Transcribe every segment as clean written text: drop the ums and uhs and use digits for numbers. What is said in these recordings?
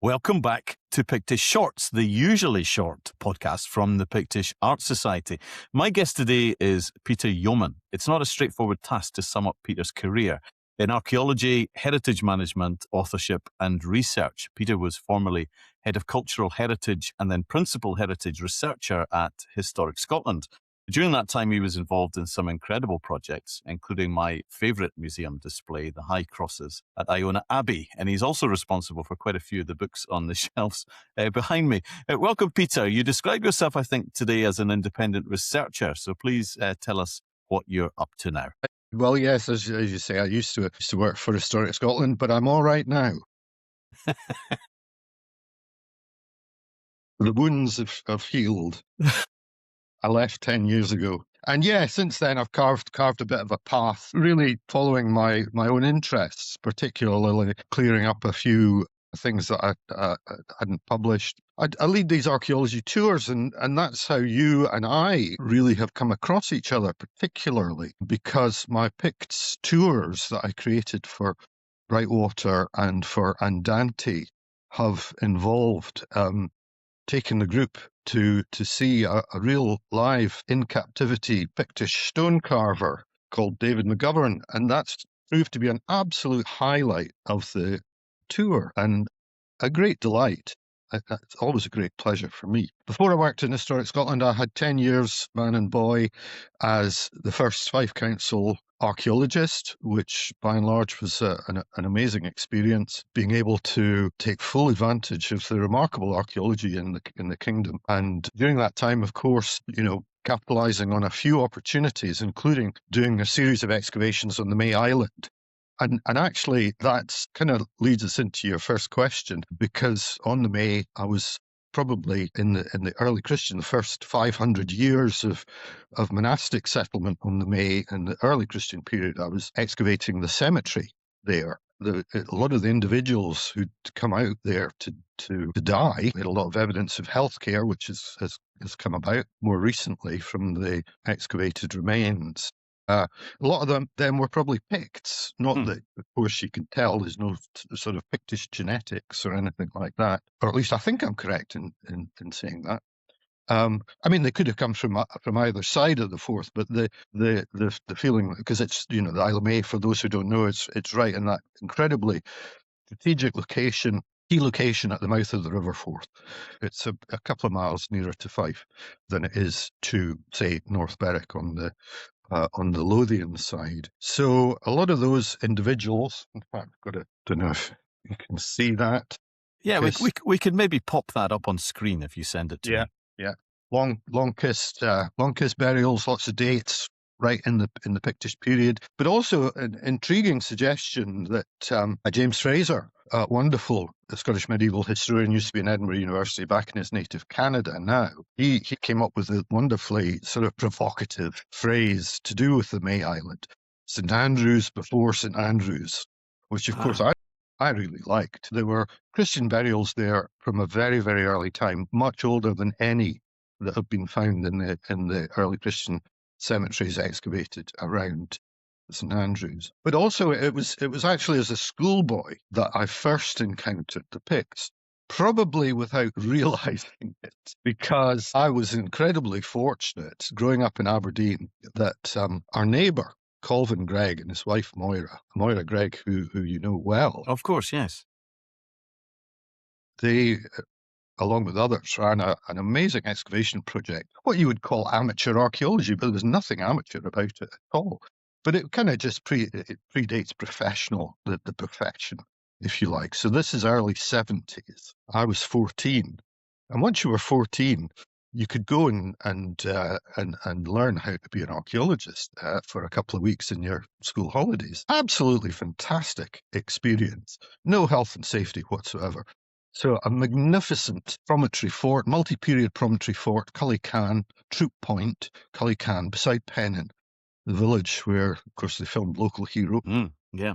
Welcome back to Pictish Shorts, the usually short podcast from the Pictish Art Society. My guest today is Peter Yeoman. It's not a straightforward task to sum up Peter's career. In archaeology, heritage management, authorship and research, Peter was formerly head of cultural heritage and then principal heritage researcher at Historic Scotland. During that time, he was involved in some incredible projects, including my favourite museum display, the High Crosses at Iona Abbey. And he's also responsible for quite a few of the books on the shelves behind me. Welcome, Peter. You describe yourself, I think, today as an independent researcher. So please tell us what you're up to now. Well, yes, as you say, I used to work for Historic Scotland, but I'm all right now. The wounds have healed. I left 10 years ago. And yeah, since then I've carved a bit of a path, really following my own interests, particularly clearing up a few things that I hadn't published. I lead these archaeology tours, and that's how you and I really have come across each other, particularly because my Picts tours that I created for Brightwater and for Andante have involved taking the group to see a real live in captivity Pictish stone carver called David McGovern, and that's proved to be an absolute highlight of the tour and a great delight. It's always a great pleasure for me. Before I worked in Historic Scotland, I had 10 years, man and boy, as the first Fife Council archaeologist, which by and large was an amazing experience, being able to take full advantage of the remarkable archaeology in the kingdom. And during that time, of course, capitalizing on a few opportunities, including doing a series of excavations on the May Island. And actually, that kind of leads us into your first question, because on the May, I was probably in the early Christian, the first 500 years of monastic settlement on the May in the early Christian period. I was excavating the cemetery there. A lot of the individuals who'd come out there to die, we had a lot of evidence of healthcare, which has come about more recently from the excavated remains. A lot of them were probably Picts, not that, of course, you can tell there's no sort of Pictish genetics or anything like that, or at least I think I'm correct in saying that. I mean, they could have come from either side of the Forth, but the feeling, because it's the Isle of May, for those who don't know, it's right in that incredibly strategic location, key location at the mouth of the River Forth. It's a couple of miles nearer to Fife than it is to, say, North Berwick on the Lothian side. So a lot of those individuals, in fact, don't know if you can see that. Yeah, we could maybe pop that up on screen if you send it to me. Yeah. Long kissed burials, lots of dates right in the Pictish period, but also an intriguing suggestion that James Fraser, a wonderful Scottish medieval historian, used to be in Edinburgh University back in his native Canada now. He came up with a wonderfully sort of provocative phrase to do with the May Island, St Andrews before St Andrews, which of course I really liked. There were Christian burials there from a very, very early time, much older than any that have been found in the early Christian cemeteries excavated around St Andrews. But also it was actually as a schoolboy that I first encountered the Picts, probably without realizing it, because I was incredibly fortunate growing up in Aberdeen that our neighbour, Colvin Gregg, and his wife Moira Gregg, who you know well. Of course, yes. They, along with others, ran an amazing excavation project, what you would call amateur archaeology, but there was nothing amateur about it at all. But it kind of just predates professional, the profession, if you like. So this is early 70s. I was 14. And once you were 14, you could go and learn how to be an archaeologist for a couple of weeks in your school holidays. Absolutely fantastic experience. No health and safety whatsoever. So a magnificent promontory fort, multi-period promontory fort, Cullycan, Troop Point, Cullycan, beside Pennin, the village where, of course, they filmed Local Hero. Yeah.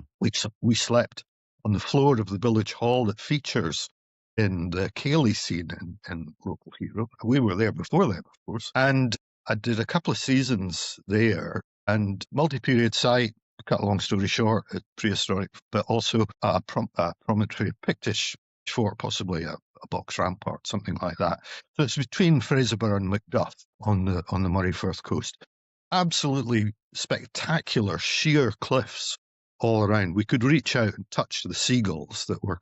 We slept on the floor of the village hall that features in the Cayley scene in Local Hero. We were there before them, of course. And I did a couple of seasons there, and multi-period site, cut a long story short, prehistoric, but also a promontory Pictish fort, possibly a box rampart, something like that. So it's between Fraserburgh and Macduff on the Murray Firth coast. Absolutely spectacular sheer cliffs all around. We could reach out and touch the seagulls that were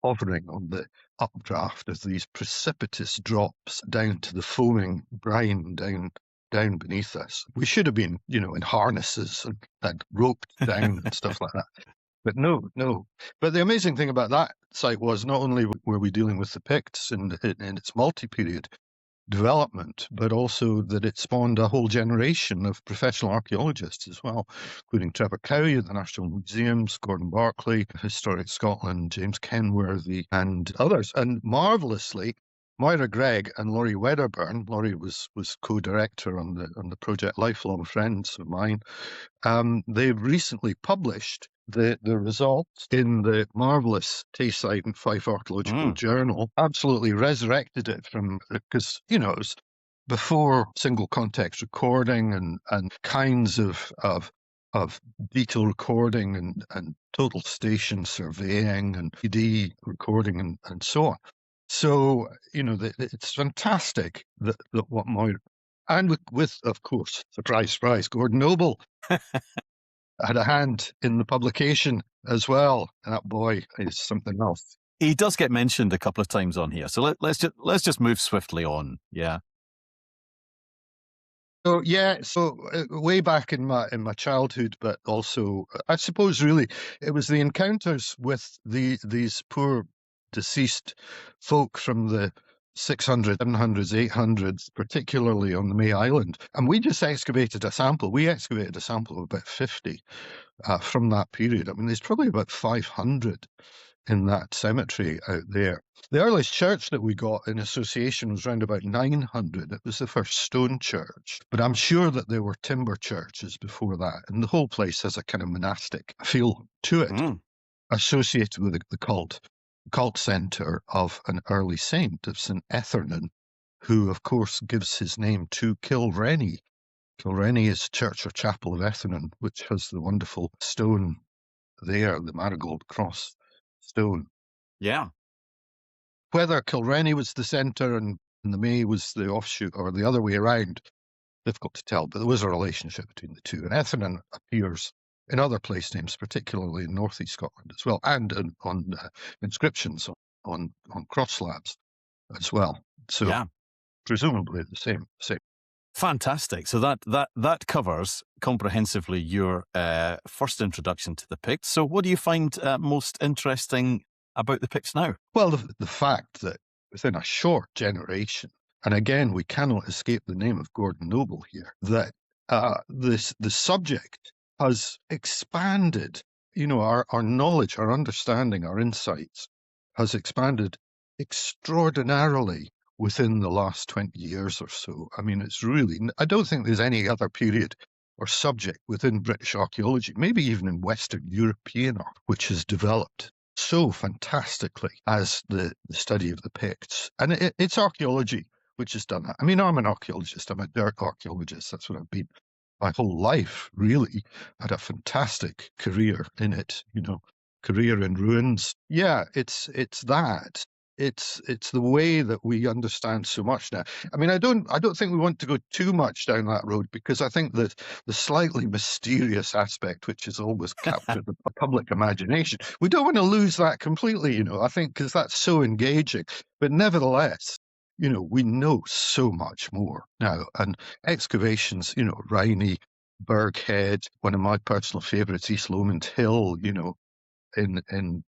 hovering on the updraft as these precipitous drops down to the foaming brine down beneath us. We should have been, in harnesses and roped down and stuff like that. But no. But the amazing thing about that site was not only were we dealing with the Picts in its multi-period development, but also that it spawned a whole generation of professional archaeologists as well, including Trevor Cowie at the National Museums, Gordon Barclay, Historic Scotland, James Kenworthy, and others. And marvellously, Moira Gregg and Laurie Wedderburn, Laurie was co-director on the project, lifelong friends of mine, they've recently published the results in the marvellous Tayside and Fife Archaeological Journal. Absolutely resurrected it from, because, it was before single context recording and kinds of detail recording and total station surveying and PD recording and so on. So, it's fantastic that what Moira, and with, of course, surprise, Gordon Noble had a hand in the publication as well. That boy is something else. He does get mentioned a couple of times on here, so let's just move swiftly on. Yeah. So way back in my childhood, but also I suppose really it was the encounters with these poor deceased folk from the 600s, 700s, 800s, particularly on the May Island. And we just excavated a sample. We excavated a sample of about 50 from that period. I mean, there's probably about 500 in that cemetery out there. The earliest church that we got in association was around about 900. It was the first stone church, but I'm sure that there were timber churches before that. And the whole place has a kind of monastic feel to it, associated with the cult centre of an early saint of St. Ethernan, who, of course, gives his name to Kilrenny. Kilrenny is church or chapel of Ethernan, which has the wonderful stone there, the marigold cross stone. Yeah. Whether Kilrenny was the centre and the May was the offshoot or the other way around, difficult to tell, but there was a relationship between the two. And Ethernan appears in other place names, particularly in northeast Scotland as well, and on inscriptions on cross slabs as well. So yeah, presumably the same. Fantastic. So that covers comprehensively your first introduction to the Picts. So what do you find most interesting about the Picts now? Well, the fact that within a short generation, and again, we cannot escape the name of Gordon Noble here, that the subject has expanded. Our knowledge, our understanding, our insights has expanded extraordinarily within the last 20 years or so. I mean, it's really, I don't think there's any other period or subject within British archaeology, maybe even in Western European art, which has developed so fantastically as the study of the Picts. And it's archaeology which has done that. I mean, I'm an archaeologist. I'm a dirt archaeologist. That's what I've been my whole life, really. I had a fantastic career in it, career in ruins. Yeah, it's that. It's the way that we understand so much now. I mean, I don't think we want to go too much down that road, because I think that the slightly mysterious aspect, which has always captured the public imagination, we don't want to lose that completely, I think, because that's so engaging. But nevertheless, we know so much more now. And excavations, Rhynie, Berghead, one of my personal favourites, East Lomond Hill, in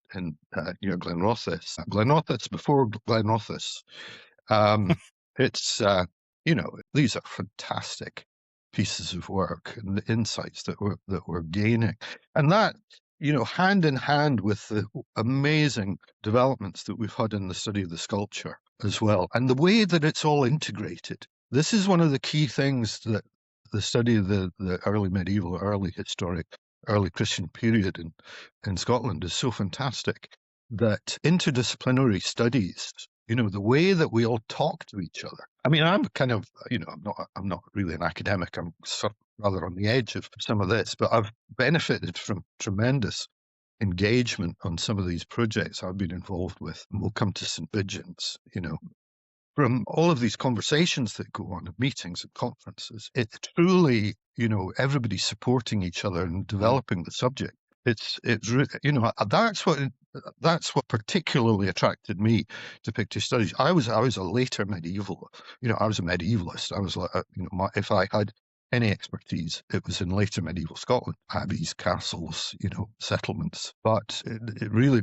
Glenrothes, before Glenrothes. It's these are fantastic pieces of work, and the insights that we're gaining, and that hand in hand with the amazing developments that we've had in the study of the sculpture as well, and the way that it's all integrated. This is one of the key things that the study of the early medieval, early historic, early Christian period in Scotland is so fantastic, that interdisciplinary studies, the way that we all talk to each other. I mean, I'm kind of, I'm not really an academic. I'm sort of rather on the edge of some of this, but I've benefited from tremendous engagement on some of these projects I've been involved with, and we'll come to St. Vigeans, from all of these conversations that go on at meetings and conferences, it truly, everybody's supporting each other and developing the subject. It's that's what particularly attracted me to Pictish studies. I was a later medieval, I was a medievalist. I was like, if I had any expertise, it was in later medieval Scotland, abbeys, castles, settlements. But it really,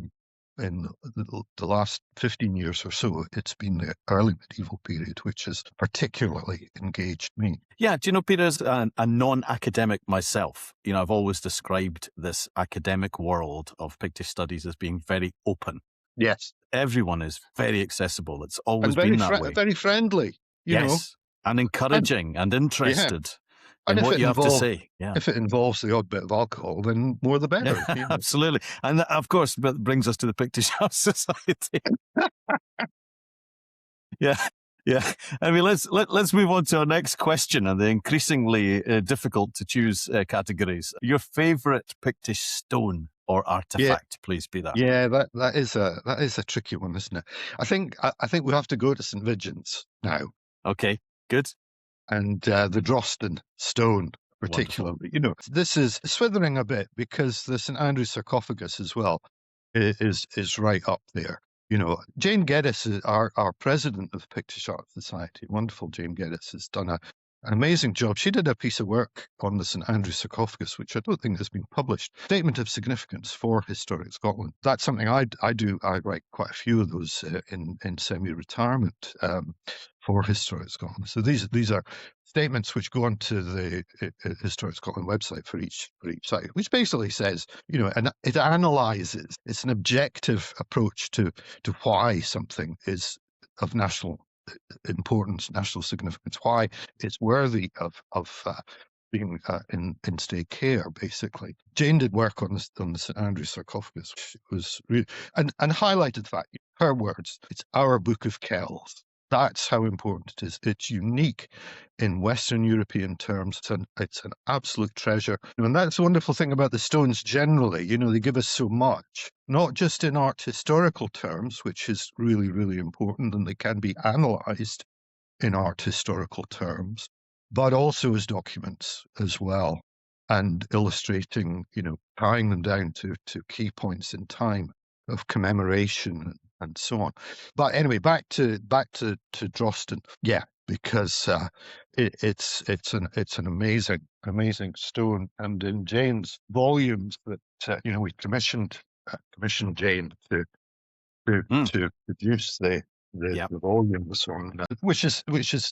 in the last 15 years or so, it's been the early medieval period, which has particularly engaged me. Yeah, do you know, Peter, as a non-academic myself, I've always described this academic world of Pictish studies as being very open. Yes. Everyone is very accessible. It's always been that way. Very friendly, yes, and encouraging and interested in what you have to say. Yeah. If it involves the odd bit of alcohol, then more the better. Yeah, absolutely. And that, of course, brings us to the Pictish Art Society. Yeah. Yeah, I mean, let's move on to our next question and the increasingly difficult to choose categories. Your favourite Pictish stone or artifact, please be that. Yeah, that is a tricky one, isn't it? I think we have to go to St. Vigeans now. Okay, good. And the Drosten stone, particularly. Wonderful. This is swithering a bit because the St. Andrew's sarcophagus as well is right up there. Jane Geddes, our president of Pictish Art Society, wonderful Jane Geddes, has done an amazing job. She did a piece of work on the St. Andrew's sarcophagus, which I don't think has been published. Statement of significance for historic Scotland. That's something I do. I write quite a few of those in semi-retirement for historic Scotland. So these are statements which go onto the Historic Scotland website for each site, which basically says, and it analyses. It's an objective approach to why something is of national importance, national significance, why it's worthy of being in state care, basically. Jane did work on the St. Andrew's sarcophagus, which was really, and highlighted the fact, her words, it's our book of kells. That's how important it is. It's unique in Western European terms. It's an absolute treasure. And that's the wonderful thing about the stones generally. They give us so much, not just in art historical terms, which is really, really important, and they can be analysed in art historical terms, but also as documents as well, and illustrating, tying them down to key points in time of commemoration and so on. But anyway, back to Drosten. Yeah, because it's an amazing stone, and in Jane's volumes that we commissioned Jane to produce the volumes on that, which is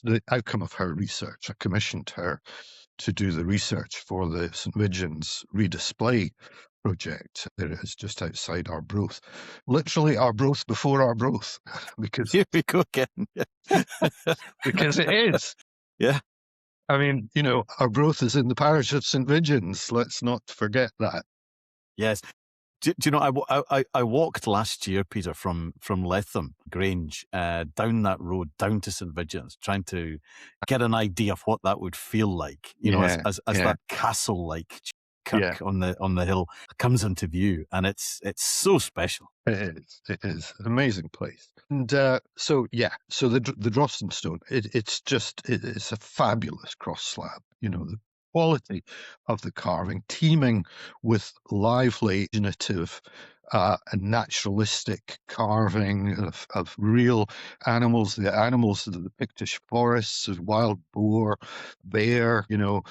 the outcome of her research. I commissioned her to do the research for the St. Vigeans redisplay project that is just outside Arbroath. Literally Arbroath before Arbroath, because here we go again. because it is. Yeah. I mean, Arbroath is in the parish of St. Vigeans. Let's not forget that. Yes. Do you know, I walked last year, Peter, from Leicester Grange down that road, down to St. Vigeans, trying to get an idea of what that would feel like, as that castle-like kirk on the hill comes into view, and it's so special. It is an amazing place. And so the Drosten stone, it's a fabulous cross slab. The quality of the carving, teeming with lively, imaginative, and naturalistic carving of real animals, the animals of the Pictish forests, of wild boar, bear, a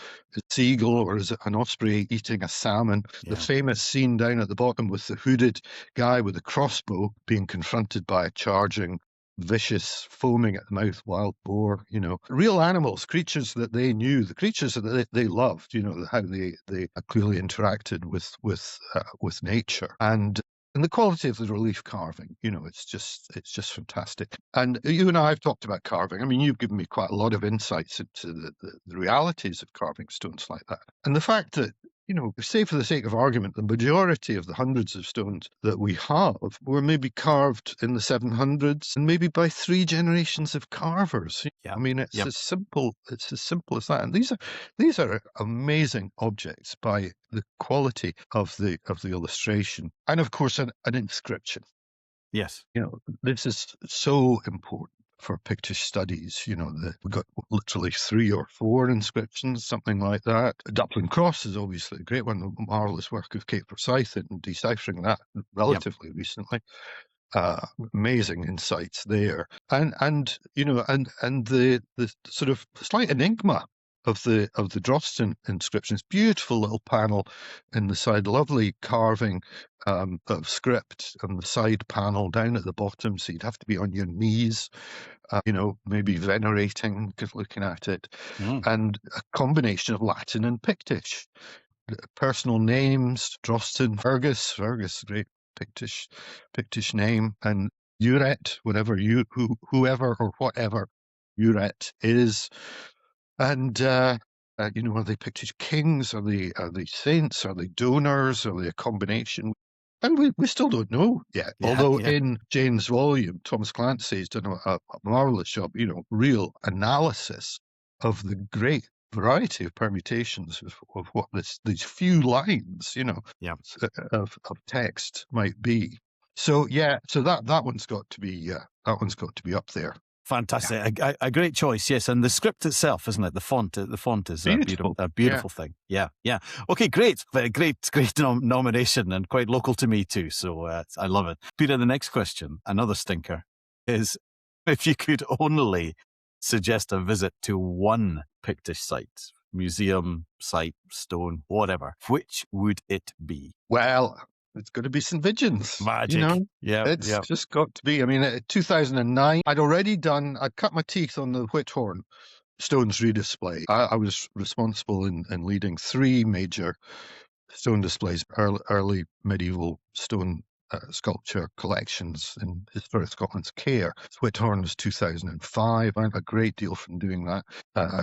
seagull, or is it an osprey eating a salmon? Yeah. The famous scene down at the bottom with the hooded guy with a crossbow being confronted by a charging, vicious, foaming at the mouth wild boar, real animals, creatures that they knew, the creatures that they loved, how they clearly interacted with nature, and the quality of the relief carving, it's just fantastic. And you and I have talked about carving. I mean, you've given me quite a lot of insights into the realities of carving stones like that, and the fact that say for the sake of argument, the majority of the hundreds of stones that we have were maybe carved in the 700s and maybe by 3 generations of carvers. Yeah. I mean, it's as simple as that. And these are amazing objects by the quality of the illustration, and of course an inscription. Yes. This is so important for Pictish studies. We've got literally 3 or 4 inscriptions, something like that. Dublin Cross is obviously a great one, the marvellous work of Kate Forsyth in deciphering that relatively recently. Amazing insights there, and the sort of slight enigma of the Drosten inscriptions. Beautiful little panel in the side, lovely carving of script on the side panel down at the bottom, so you'd have to be on your knees, maybe venerating, looking at it, and a combination of Latin and Pictish. Personal names: Drosten, Fergus, great Pictish name, and Uret, whoever or whatever Uret is. And are they Pictish kings? Are they saints? Are they donors? Are they a combination? And we still don't know yet. Although in Jane's volume, Thomas Clancy's done a marvellous job, real analysis of the great variety of permutations of what these few lines, of text might be. So that one's got to be up there. Fantastic. A great choice, yes. And the script itself, isn't it? The font is a beautiful thing. Yeah. Okay, great. Great nomination, and quite local to me too. So I love it. Peter, the next question, another stinker, is if you could only suggest a visit to one Pictish site, museum, site, stone, whatever, which would it be? Well, it's got to be St. Vigeans. Magic. It's just got to be. I mean, 2009, I'd cut my teeth on the Whithorn stones redisplay. I was responsible in leading 3 major stone displays, early medieval stone sculpture collections in Historic Scotland's care. Whithorn was 2005. I learned a great deal from doing that.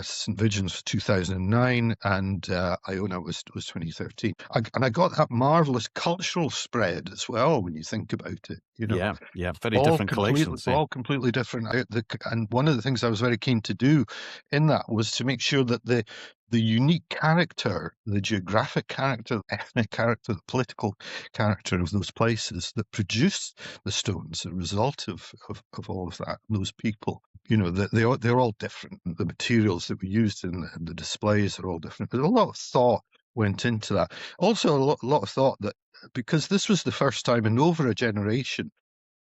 St. Vigeans was 2009, and Iona was 2013. And I got that marvellous cultural spread as well when you think about it. Yeah, very different collections. All completely different. And one of the things I was very keen to do in that was to make sure that the unique character, the geographic character, the ethnic character, the political character of those places that produced the stones, the result of all of that, those people, they're all different. The materials that we used in the displays are all different. There's a lot of thought went into that. Also, a lot of thought that because this was the first time in over a generation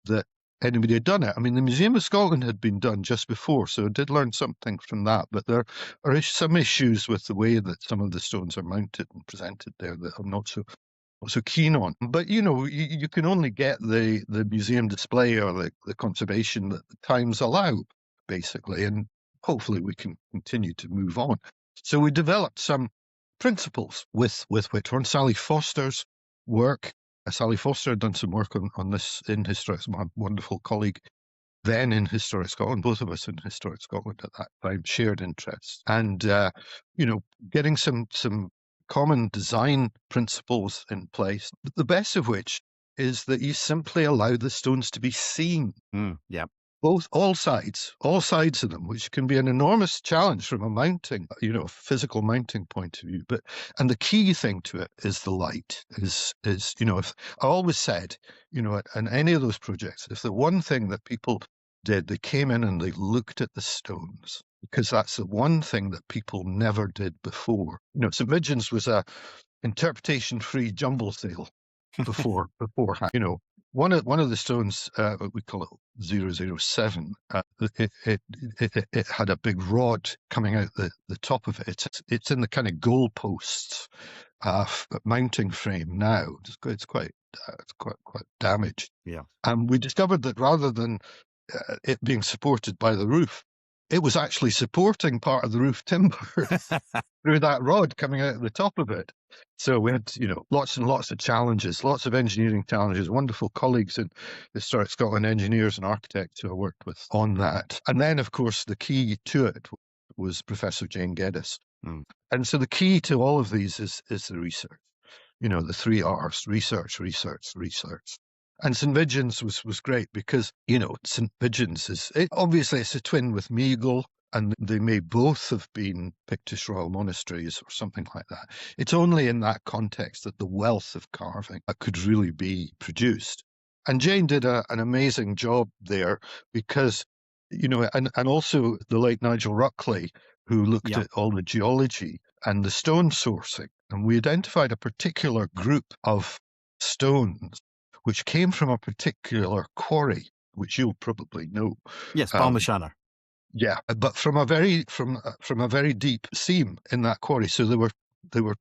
that anybody had done it. I mean, the Museum of Scotland had been done just before, so I did learn something from that. But there are some issues with the way that some of the stones are mounted and presented there that I'm not so keen on. But you can only get the museum display or the conservation that the times allow, basically, and hopefully we can continue to move on. So we developed some principles with Whithorn. Sally Foster's work. Sally Foster had done some work on this in Historic, my wonderful colleague then in Historic Scotland, both of us in Historic Scotland at that time, shared interests. And, getting some common design principles in place, the best of which is that you simply allow the stones to be seen. All sides of them, which can be an enormous challenge from a mounting, physical mounting point of view. And the key thing to it is the light. If I always said, in any of those projects, if the one thing that people did, they came in and they looked at the stones, because that's the one thing that people never did before. St. Vigeans was a interpretation-free jumble sale beforehand. One of the stones, we call it 007, it had a big rod coming out the top of it. It's in the kind of goalposts mounting frame now. It's quite damaged. Yeah. And we discovered that rather than it being supported by the roof, it was actually supporting part of the roof timber through that rod coming out of the top of it. So we had, lots and lots of challenges, lots of engineering challenges, wonderful colleagues in Historic Scotland, engineers and architects who I worked with on that. And then, of course, the key to it was Professor Jane Geddes. Mm. And so the key to all of these is the research. The 3 R's: research, research, research. And St. Vigeans was great because, St. Vigeans obviously it's a twin with Meagle, and they may both have been Pictish royal monasteries or something like that. It's only in that context that the wealth of carving could really be produced. And Jane did an amazing job there because, and also the late Nigel Ruckley, who looked at all the geology and the stone sourcing. And we identified a particular group of stones which came from a particular quarry, which you'll probably know. Yes, Balmashanner. Yeah, but from a very deep seam in that quarry. So they were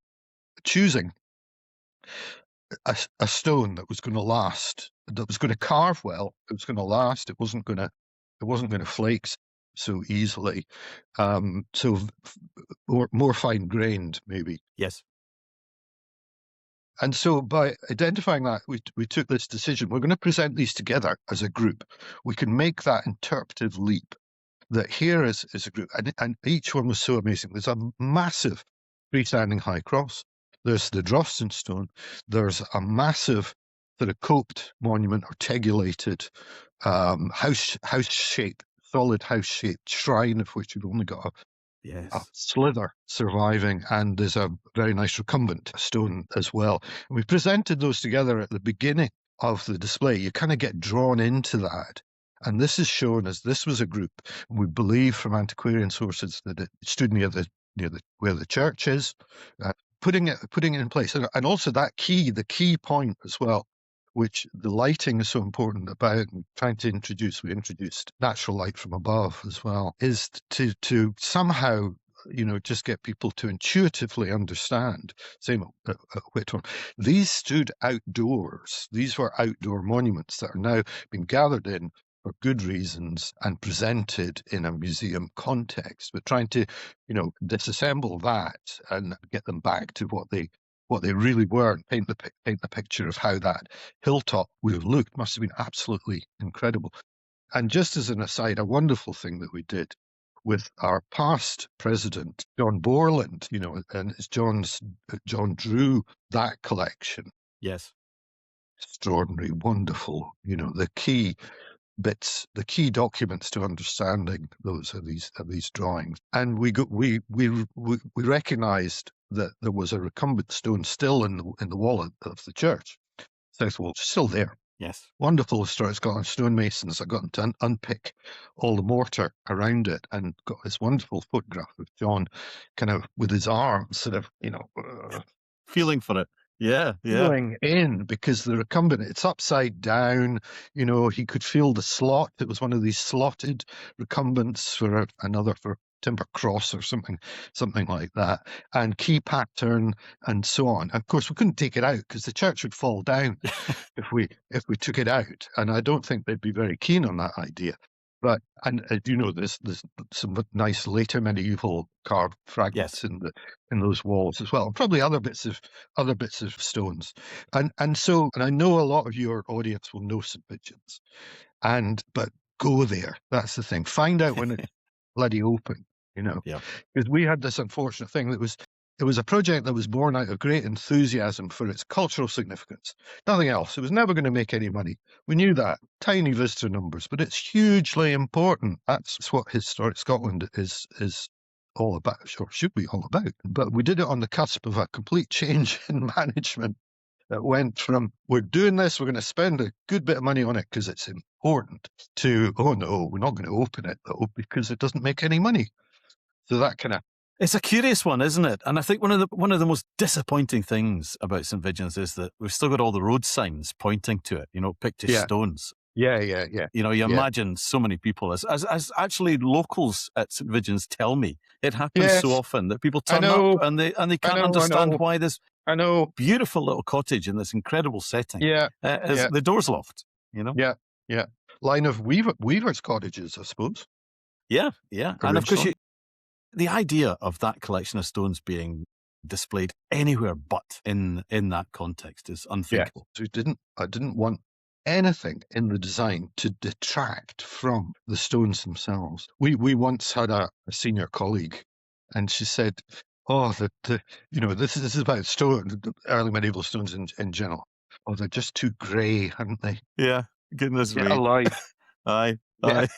choosing a stone that was going to last, that was going to carve well. It was going to last. It wasn't going to flake so easily. So more fine grained, maybe. Yes. And so by identifying that, we took this decision. We're going to present these together as a group. We can make that interpretive leap that here is a group. And each one was so amazing. There's a massive freestanding high cross. There's the Drosten stone. There's a massive sort of coped monument, or tegulated house-shaped, solid house-shaped shrine, of which we've only got a slither surviving, and there's a very nice recumbent stone as well. And we presented those together at the beginning of the display. You kind of get drawn into that. And this is shown as this was a group. We believe from antiquarian sources that it stood near where the church is, putting it in place. And also the key point as well, which the lighting is so important about, and trying to we introduced natural light from above as well, is to somehow, just get people to intuitively understand. Same at Whithorn. These stood outdoors. These were outdoor monuments that are now being gathered in for good reasons and presented in a museum context. But trying to, disassemble that and get them back to what they really were, and paint the picture of how that hilltop would have looked. Must have been absolutely incredible. And just as an aside, a wonderful thing that we did with our past president, John Borland, and John drew that collection. Yes. Extraordinary, wonderful, the key bits, the key documents to understanding those are these drawings. And we recognized that there was a recumbent stone still in the wall of the church, south wall, still there. Yes. Wonderful historic Scotland stonemasons. I got them to unpick all the mortar around it, and got this wonderful photograph of John kind of with his arms sort of, feeling for it. Yeah. Feeling in, because the recumbent, it's upside down. He could feel the slot. It was one of these slotted recumbents for timber cross or something like that, and key pattern and so on. Of course, we couldn't take it out because the church would fall down if we took it out, and I don't think they'd be very keen on that idea. But there's some nice later medieval carved fragments in those walls as well, and probably other bits of stones. And I know a lot of your audience will know St. Vigeans, but go there. That's the thing. Find out when it's bloody open. Because we had this unfortunate thing that it was a project that was born out of great enthusiasm for its cultural significance. Nothing else. It was never going to make any money. We knew that. Tiny visitor numbers, but it's hugely important. That's what Historic Scotland is all about, or should be all about. But we did it on the cusp of a complete change in management that went from, we're doing this, we're going to spend a good bit of money on it because it's important, to, oh no, we're not going to open it though because it doesn't make any money. So that kind of... It's a curious one, isn't it? And I think one of the most disappointing things about St. Vigeans is that we've still got all the road signs pointing to it, Pictish stones. Yeah. You imagine so many people, as actually locals at St. Vigeans tell me, it happens so often that people turn up and they can't understand why this beautiful little cottage in this incredible setting the door's locked, Yeah. Line of weavers' cottages, I suppose. Yeah. And of course, the idea of that collection of stones being displayed anywhere but in that context is unthinkable. So I didn't want anything in the design to detract from the stones themselves. We once had a senior colleague, and she said, "Oh, this is about stone, early medieval stones in general. Oh, they're just too grey, aren't they? Yeah, goodness Get me. a life, Aye, get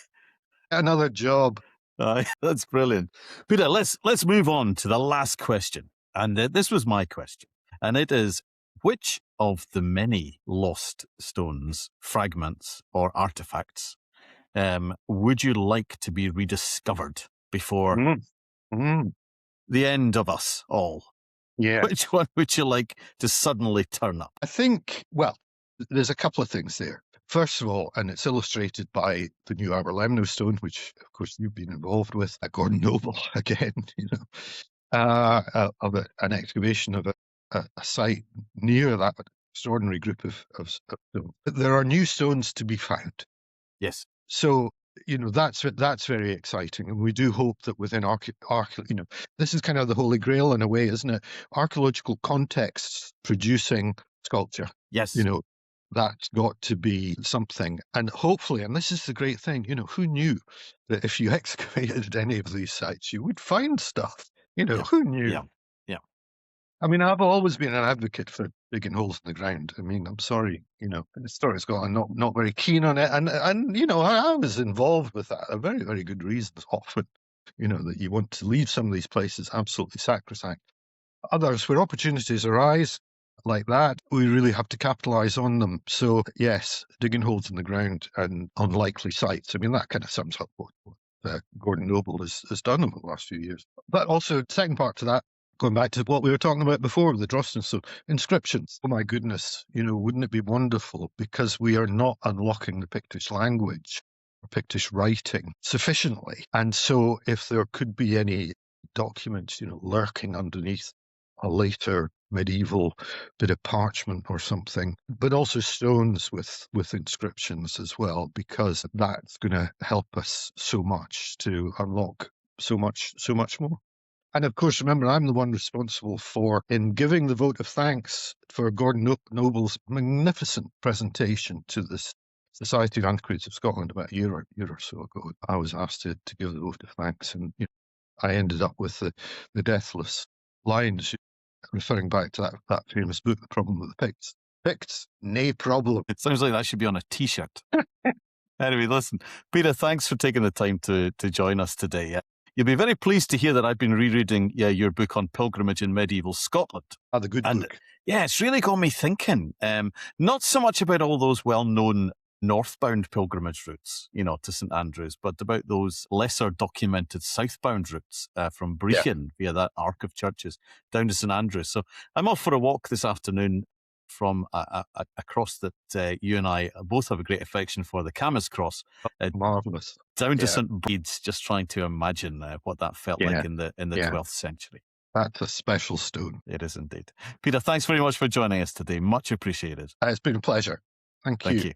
another job." aye. That's brilliant. Peter, let's move on to the last question. And this was my question. And it is, which of the many lost stones, fragments, or artifacts would you like to be rediscovered before the end of us all? Yeah. Which one would you like to suddenly turn up? I think, well, there's a couple of things there. First of all, and it's illustrated by the new Aberlemno stone, which, of course, you've been involved with at Gordon Noble again, of an excavation of a site near that extraordinary group of stones. There are new stones to be found. Yes. So, that's very exciting. And we do hope that within this is kind of the Holy Grail in a way, isn't it? Archaeological contexts producing sculpture. Yes. That's got to be something. And hopefully, and this is the great thing, who knew that if you excavated any of these sites, you would find stuff? Who knew? Yeah. I mean, I've always been an advocate for digging holes in the ground. I mean, I'm sorry, the story's got, I'm not very keen on it. And I was involved with that. A very, very good reasons often, that you want to leave some of these places absolutely sacrosanct. Others, where opportunities arise like that, we really have to capitalize on them. So, yes, digging holes in the ground and unlikely sites. I mean, that kind of sums up what Gordon Noble has done over the last few years. But also, second part to that, going back to what we were talking about before, the Drosten stone, inscriptions. Oh my goodness, wouldn't it be wonderful? Because we are not unlocking the Pictish language or Pictish writing sufficiently. And so if there could be any documents, lurking underneath a later medieval bit of parchment or something, but also stones with inscriptions as well, because that's going to help us so much to unlock so much more. And of course, remember, I'm the one responsible in giving the vote of thanks for Gordon Noble's magnificent presentation to the Society of Antiquaries of Scotland about a year or so ago. I was asked to give the vote of thanks, and I ended up with the deathless lines, referring back to that famous book, The Problem with the Picts. Picts, nae problem. It sounds like that should be on a T-shirt. Anyway, listen, Peter, thanks for taking the time to join us today. You'll be very pleased to hear that I've been rereading your book on pilgrimage in medieval Scotland. The good book. Yeah, it's really got me thinking. Not so much about all those well-known northbound pilgrimage routes, to St Andrews, but about those lesser documented southbound routes from Brechin via that arc of churches down to St Andrews. So I'm off for a walk this afternoon from across that you and I both have a great affection for, the Camas Cross. Marvellous. Down to St Bede's, just trying to imagine what that felt like in the 12th century. That's a special stone. It is indeed. Peter, thanks very much for joining us today. Much appreciated. It's been a pleasure. Thank you.